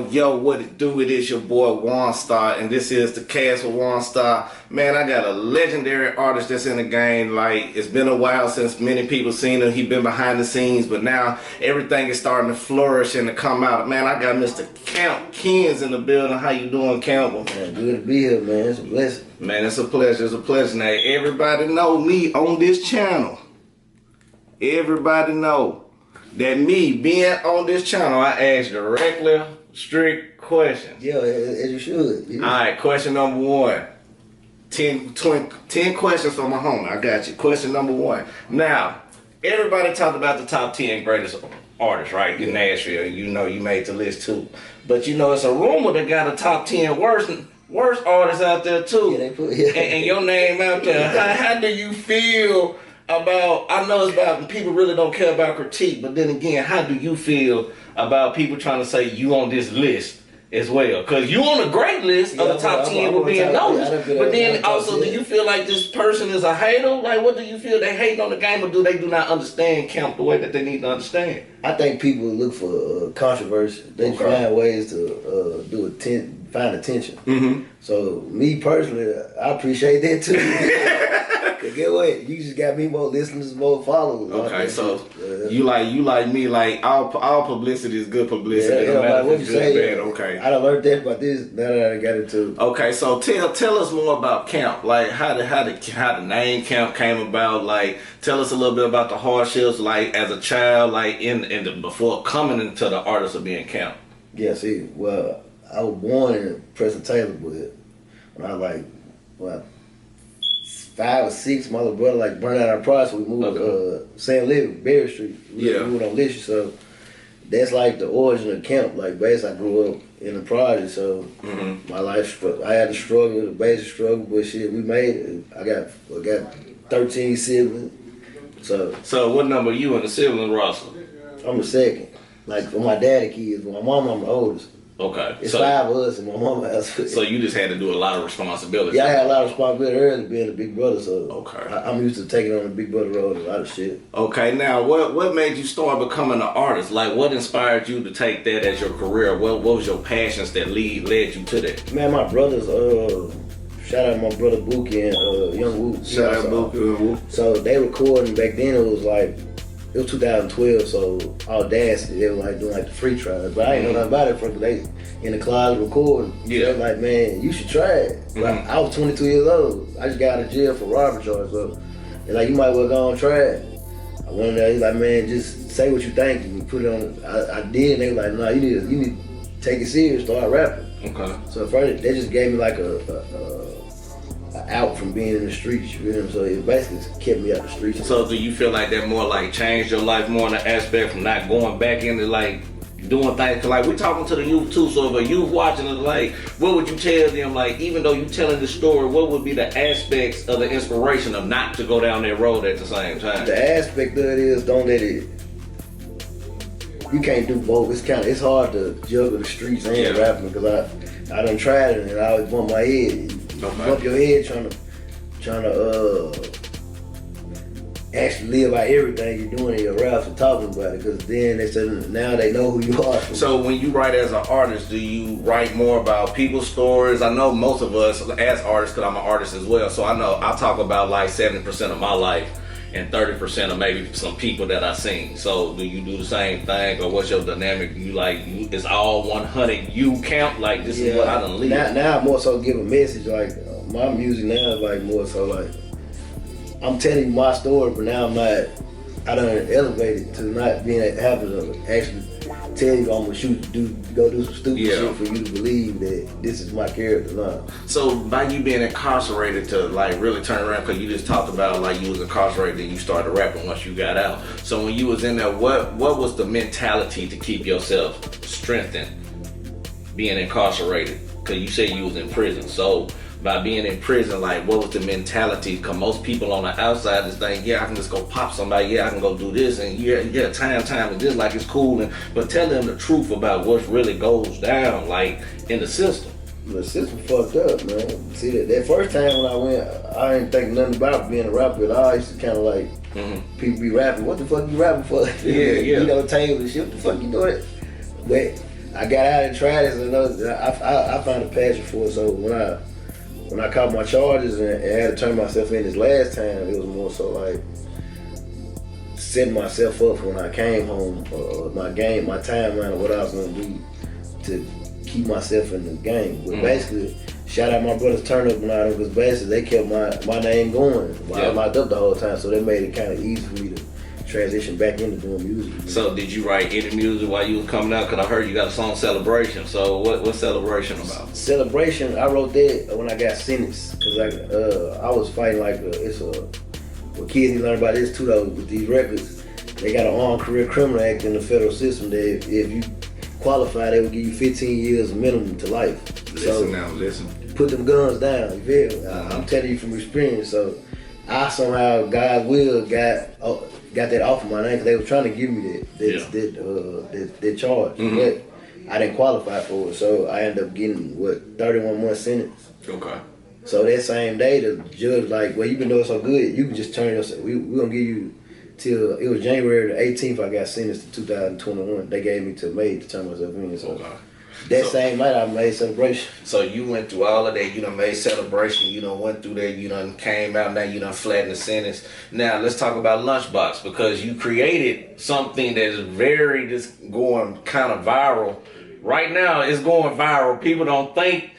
Yo, what it do? It is your boy One Star, and this is the KENS with One Star. Man, I got a legendary artist that's in the game. Like, it's been a while since many people seen him. He been behind the scenes, but now everything is starting to flourish and to come out. Man, I got Mr. KAMP KENS in the building. How you doing, KAMP? Man, good to be here, man. It's a blessing. Man, it's a pleasure. It's a pleasure. Now, everybody know me on this channel. Everybody know that me being on this channel, I ask directly strict questions. Yeah, as you should. Yeah. Alright, question number one. 10 questions for my homie. I got you. Question number one. Now, everybody talked about the top 10 greatest artists, right? In Nashville. You know you made the list too. But you know, it's a rumor that got a top 10 worst artists out there too. Yeah, they put, and your name out there. How do you feel about, I know it's about, people really don't care about critique, but then again, how do you feel about people trying to say you on this list as well? Because you on a great list of the top 10 with being noticed, but then also, do you feel like this person is a hater? Like, what do you feel? They hating on the game, or do they do not understand KAMP the way that they need to understand? I think people look for controversy. They find ways to find attention. Mm-hmm. So me personally, I appreciate that too. Get what? You just got me more listeners, more followers. Okay, so you like me, like all publicity is good publicity. Yeah, no matter what if it's you say. good or bad. Okay. I done learned that about this. Now that I got into. Okay, so tell us more about KAMP. Like how the name KAMP came about. Like tell us a little bit about the hardships, like as a child, like before coming into the artist of being KAMP. Yeah, see, well, I was born in Preston Taylor, but when I was 5 or 6, my little brother burned out our project. We moved to San Living, Berry Street. We moved on Lissy, so that's like the origin of KAMP. Like basically, I grew up in the project, so my life, I had to struggle, the basic struggle, but shit, we made it. I got 13 siblings. So what number are you in the sibling roster? I'm the second. Like for my daddy kids, my mom, I'm the oldest. Okay. It's 5 of us and my mama has. So you just had to do a lot of responsibility. Yeah, I had a lot of responsibility early being a big brother, so I'm used to taking on the big brother role and a lot of shit. Okay, now what made you start becoming an artist? Like what inspired you to take that as your career? What was your passions that led you to that? Man, my brothers, shout out my brother Bookie and Young Woo. Shout out Bookie and Woo. So they recording back then, it was 2012, so Audacity, they were doing the free trials. But I ain't know nothing about it because they in the closet recording. Yeah. So they was like, man, you should try it. I was 22 years old. I just got out of jail for robbery charge. So they're like, you might well go and try it. I went in there, he's like, man, just say what you think and put it on. I did, and they were like, no, you need to take it serious, start rapping. Okay. So first, they just gave me out from being in the streets, you know. So it basically kept me out the streets. So do you feel like that more changed your life more in the aspect from not going back into doing things? Cause we're talking to the youth too. So if a youth watching it, what would you tell them? Even though you telling the story, what would be the aspects of the inspiration of not to go down that road at the same time? The aspect of it is don't let it. You can't do both. It's hard to juggle the streets and rapping because I done tried it and I always bump my head. Bump your head trying to actually live out everything you're doing in your raps and talking about it, because then now they know who you are. So when you write as an artist, do you write more about people's stories? I know most of us as artists, because I'm an artist as well, so I know I talk about 70% of my life and 30% of maybe some people that I seen. So do you do the same thing, or what's your dynamic? It's all 100 you KAMP, this is what I done leave? Now I more so give a message, my music now is more so I'm telling you my story, but now I done elevated to not being having to actually tell you I'm gonna go do some stupid shit for you to believe that this is my character now. So by you being incarcerated to really turn around, because you just talked about you was incarcerated and you started rapping once you got out. So when you was in there, what was the mentality to keep yourself strengthened being incarcerated? Because you said you was in prison. So by being in prison, like, what was the mentality? Because most people on the outside just think, yeah, I can just go pop somebody. Yeah, I can go do this. And yeah, time is just like it's cool. But tell them the truth about what really goes down, like, in the system. The system fucked up, man. See, that first time when I went, I didn't think nothing about being a rapper at all. I used to kind of like, people be rapping, what the fuck you rapping for? Yeah. You know, table and shit, what the fuck you doing? But I got out and tried it, and I found a passion for it. So when I caught my charges and had to turn myself in this last time, it was more so like setting myself up for when I came home, my timeline of what I was gonna do to keep myself in the game. But basically, shout out my brothers Turn Up and all them, because basically they kept my name going while I was locked up the whole time, so they made it kind of easy for me to transition back into doing music. So did you write any music while you was coming out? Because I heard you got a song, Celebration. So what's Celebration about? Celebration, I wrote that when I got sentenced, because I was fighting like what kids need to learn about this too though, with these records. They got an Armed Career Criminal Act in the federal system that if you qualify, they would give you 15 years minimum to life. Listen. Put them guns down, you feel me? I'm telling you from experience. So I somehow, God's will, got that off of my name, because they were trying to give me that charge. But I didn't qualify for it, so I ended up getting 31 month sentence. Okay. So that same day, the judge like, well, you've been doing so good, you can just turn yourself. We're gonna give you till, it was January the 18th. I got sentenced to 2021. They gave me till May to turn myself in. So that same night, I made Celebration. So you went through all of that. You done made Celebration. You done went through that. You done came out. Now you done flattened the sentence. Now let's talk about Lunchbox, because you created something that is very just going kind of viral. Right now, it's going viral. People don't think.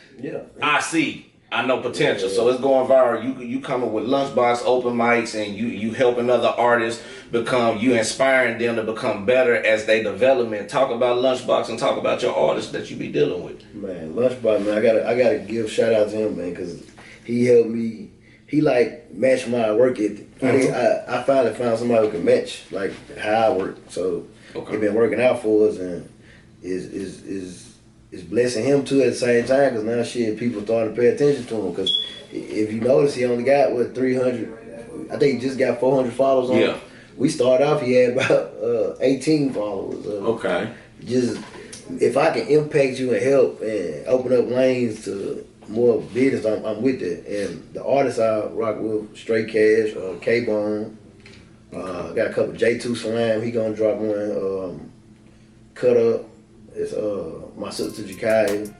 I know potential, so it's going viral. You coming with Lunchbox open mics, and you helping other artists become, you inspiring them to become better as they development. Talk about Lunchbox and talk about your artists that you be dealing with. Man, Lunchbox, man, I gotta give shout out to him, man, because he helped me. He like matched my work ethic. I finally found somebody who can match like how I work. So he been working out for us, and is blessing him too at the same time, because now shit, people starting to pay attention to him. Because if you notice, he only got 300. I think he just got 400 followers on him. We started off, he had about 18 followers. Just if I can impact you and help and open up lanes to more business, I'm with it. And the artists I rock with, Straight Cash, K-Bone, got a couple, J2 Slam, he gonna drop one, Cut Up. It's my sister Jakaya.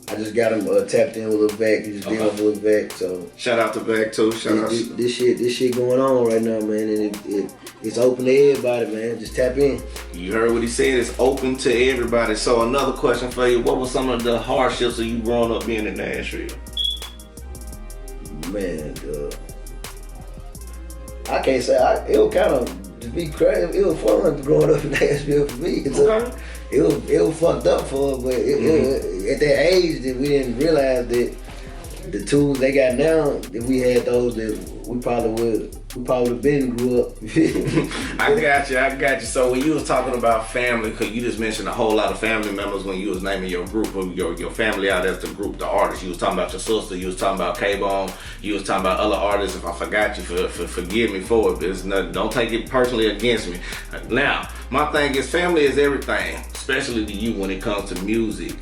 I just got him tapped in with Lil Vac. He just dealing with Lil Vac. So shout out to Vac too. This shit going on right now, man, and it's open to everybody, man. Just tap in. You heard what he said. It's open to everybody. So another question for you: what was some of the hardships of you growing up being in Nashville? Man, I can't say it was kind of, to be crazy. It was fun growing up in Nashville for me. It was fucked up for us, but at that age that we didn't realize that the tools they got now, if we had those, that we probably would have been grew up. I got you. So when you was talking about family, because you just mentioned a whole lot of family members when you was naming your group, or your family out as the group, the artists. You was talking about your sister, you was talking about K-Bone, you was talking about other artists. If I forgot you, forgive me for it. It's not, don't take it personally against me. Now, my thing is, family is everything, especially to you when it comes to music.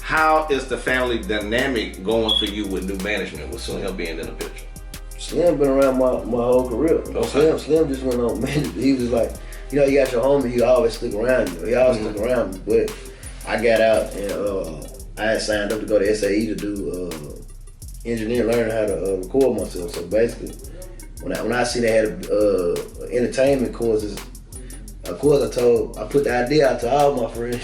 How is the family dynamic going for you with new management, with Slim being in the picture? Slim been around my whole career. Slim just went on, man. He was like, you know, you got your homie, he always stuck around you. He always stuck around me. But I got out and I had signed up to go to SAE to do engineering, learning how to record myself. So basically, when I see they had entertainment courses, of course I put the idea out to all my friends.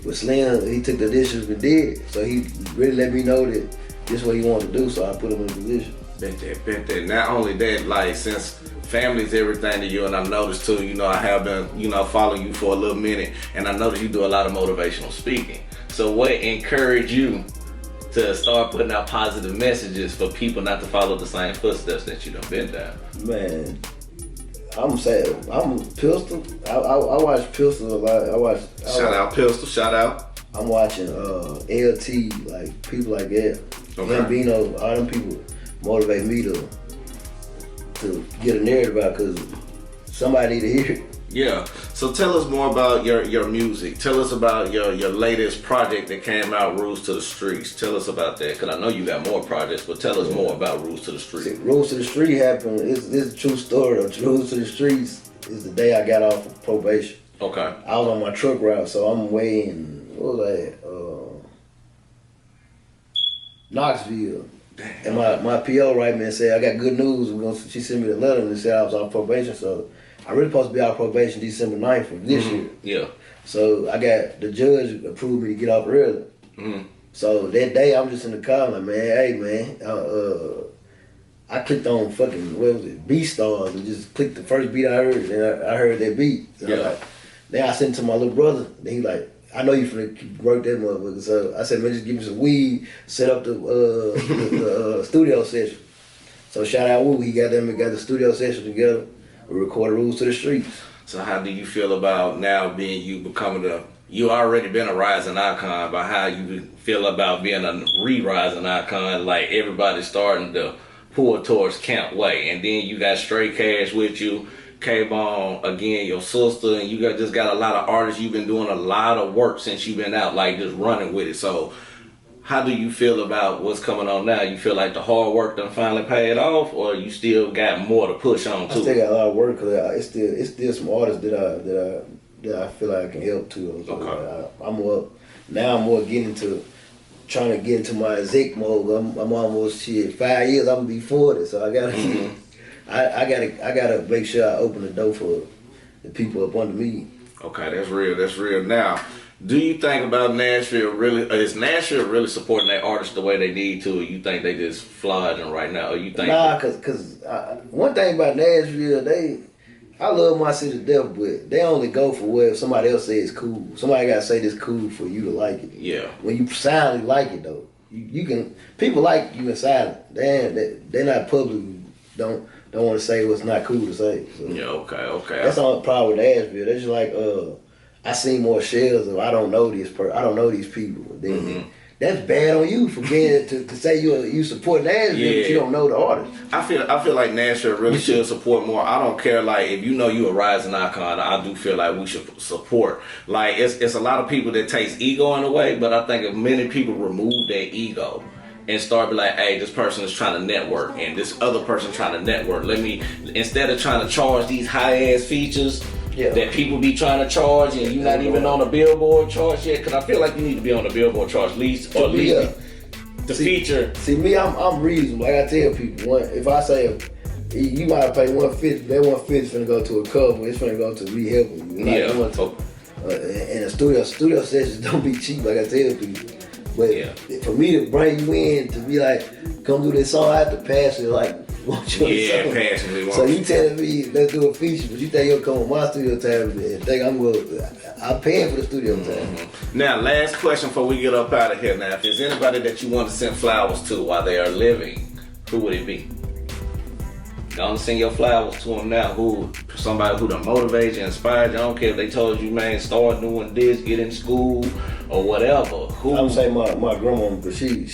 But Slim, he took the initiative and did. So he really let me know that this is what he wanted to do, so I put him in position. Bet that. Not only that, like, since family's everything to you, and I noticed too, you know, I have been, you know, following you for a little minute, and I noticed you do a lot of motivational speaking. So what encouraged you to start putting out positive messages for people not to follow the same footsteps that you done been down? Man, I'm sad. I'm Pistol. I watch Pistol a lot. Shout out Pistol. Shout out. I'm watching LT, like people like that. Okay. Gambino, all them people motivate me to get a narrative out, because somebody need to hear it. Yeah. So tell us more about your music. Tell us about your latest project that came out, Rules to the Streets. Tell us about that, because I know you got more projects, but tell us more about Rules to the Streets. See, Rules to the Street happened. It's a true story though. Rules to the Streets is the day I got off of probation. Okay. I was on my truck route, so I'm way in, what was that? Knoxville. And my PO right man said, I got good news. She sent me the letter and said I was on probation, so I really supposed to be out of probation December 9th of this year. Yeah. So I got, the judge approved me to get off early. So that day I'm just in the car, I'm like, man, hey man, I clicked on fucking, what was it, B-Stars, and just clicked the first beat I heard, and I heard that beat. So yeah. Like, then I sent it to my little brother, and he like, I know you finna work that motherfucker. So I said, man, just give me some weed, set up the studio session. So shout out Woo, he got the studio session together. We recorded Rules to the Streets. So how do you feel about now being you becoming you already been a rising icon, but how you feel about being a re-rising icon, like everybody's starting to pull towards KAMP way, and then you got Straight Cash with you, K-Bone, again, your sister, and you just got a lot of artists. You've been doing a lot of work since you've been out, like just running with it. So how do you feel about what's coming on now? You feel like the hard work done finally paid off, or you still got more to push on too? I still got a lot of work, because it's still some artists that I feel like I can help too. So Okay. I'm more getting to trying to get into my exec mode. I'm almost 5 years. I'm gonna be 40, so I gotta I gotta make sure I open the door for the people up under me. Okay, that's real. That's real. Now, do you think about Nashville really? Is Nashville really supporting their artists the way they need to, or you think they just flooding right now? Or you think? Nah, cause one thing about Nashville, I love my city to death, but they only go for what somebody else says cool. Somebody gotta say this cool for you to like it. Yeah. When you silently like it though, you can. People like you in silence. They're not public. Don't want to say what's not cool to say. So Yeah. Okay. that's the only problem with Nashville. They're just like I seen more shells of I don't know these people. That's bad on you for being to say you support Nashville, but you don't know the artist. I feel like Nashville really should support more. I don't care, like, if you know you a rising icon, I do feel like we should support. Like, it's a lot of people that takes ego in a way, but I think if many people remove their ego and start be like, hey, this person is trying to network and this other person trying to network. Instead of trying to charge these high ass features that people be trying to charge, and you're not even on a Billboard charge yet, because I feel like you need to be on a Billboard charge at least the feature. See me, I'm reasonable. Like I tell people, if I say you might pay $150, that $150 is finna go to a couple, it's finna go to rehab. And the studio sessions don't be cheap, like I tell people. But for me to bring you in to be like, come do this song, I have to pass it like, want you on the passionately. So you telling me let's do a feature, but you think you'll come on my studio time and think I'm paying for the studio time. Now, last question before we get up out of here. Now, if there's anybody that you want to send flowers to while they are living, who would it be? Gonna send your flowers to them now. Somebody who done motivated you, inspired you. I don't care if they told you, man, start doing this, get in school, or whatever. I would say my grandma, because she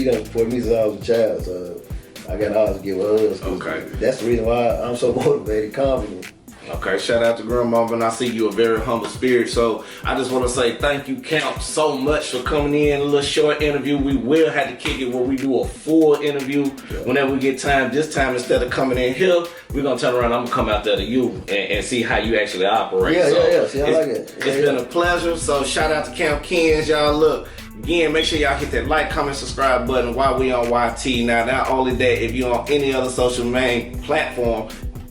done support me since I was a child, so I gotta always give her hugs. Okay. That's the reason why I'm so motivated, confident. Okay, shout out to Grandma, and I see you a very humble spirit. So I just want to say thank you, KAMP, so much for coming in. A little short interview. We will have to kick it where we do a full interview whenever we get time. This time, instead of coming in here, we're gonna turn around. I'm gonna come out there to you and see how you actually operate. See, I like it. It's been a pleasure. So shout out to KAMP KENS, y'all. Look. Again, make sure y'all hit that like, comment, subscribe button while we on YT. Now, not only that, if you're on any other social main platform,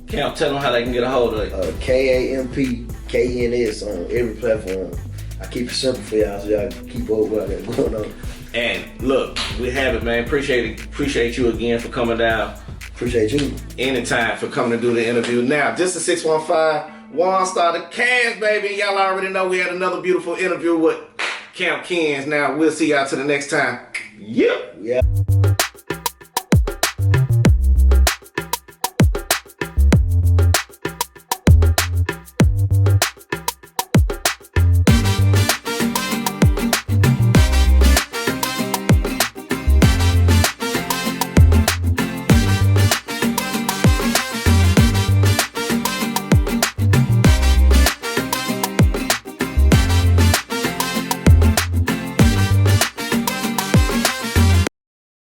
KAMP, tell them how they can get a hold of it. KAMP KENS on every platform. I keep it simple for y'all so y'all keep up what I got going on. And look, we have it, man. Appreciate you again for coming down. Appreciate you. Anytime for coming to do the interview. Now, just a 615 One Star the KENS, baby. Y'all already know we had another beautiful interview with KAMP KENS. Now, we'll see y'all till the next time. Yep. Yeah.